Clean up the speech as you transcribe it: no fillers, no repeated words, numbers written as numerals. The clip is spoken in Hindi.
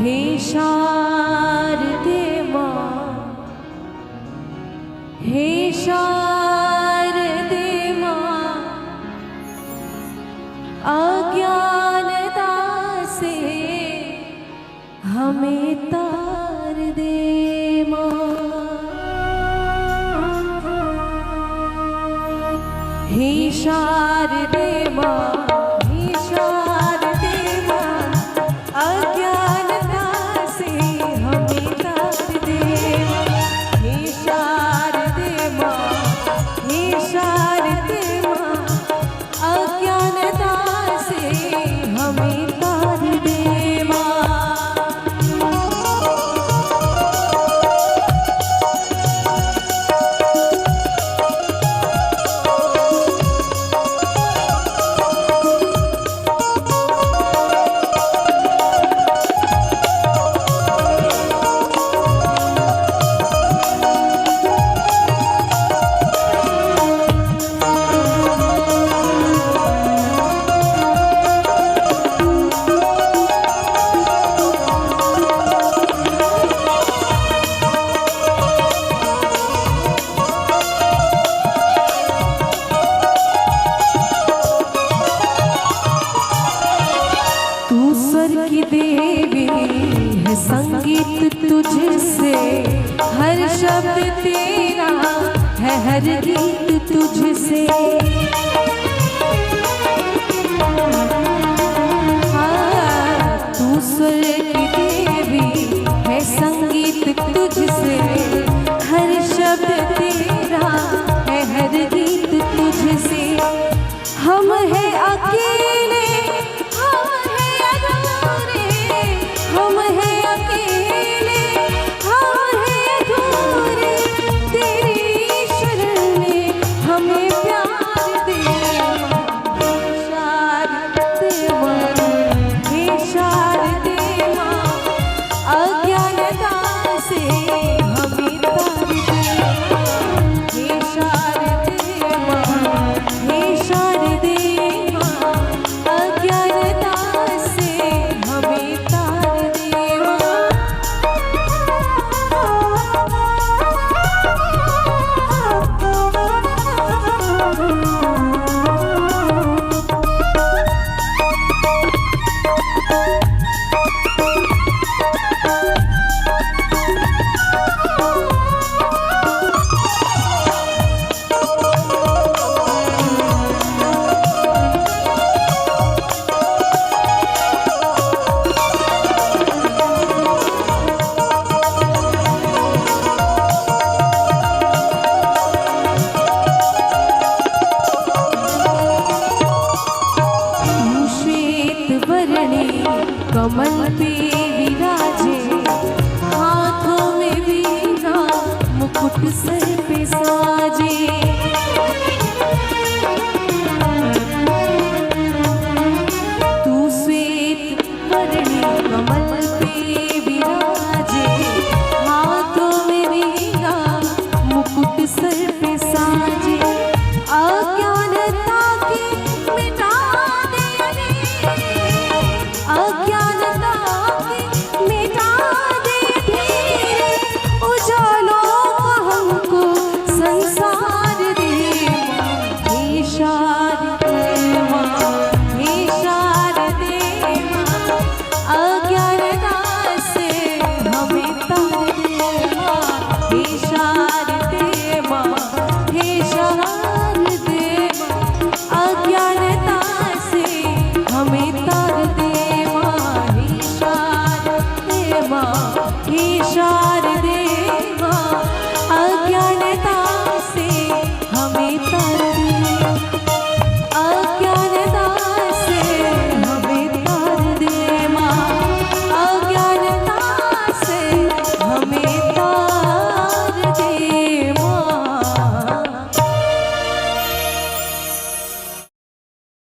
हे शारदे माँ, हे शारदे माँ, अज्ञानता से हमें तार दे माँ। हे शारदे माँ, हे शारदे माँ, अज्ञानता से हमें तार दे माँ। हे शारदे माँ, हे शारदे माँ, अज्ञानता से हमें तार दे माँ। की देवी है संगीत तुझसे, हर शब्द तेरा है हर गीत तुझसे। तू स्वर की देवी है संगीत तुझसे, हर शब्द तेरा है हर गीत तुझसे। हम हैं अकेले, हम हैं अधूरे, हम हैं अकेले, हम हैं अधूरे, तेरी शरण में हमें प्यार दे। शारदे माँ, हे शारदे माँ, अज्ञानता से हमें तार दे। हे शारदे माँ, हे शारदे माँ, अज्ञानता से हमें तार दे माँ। कमल पे विराजे, हाथों में वीणा, मुकुट सर पे साजे। तू श्वेत वर्णी कमल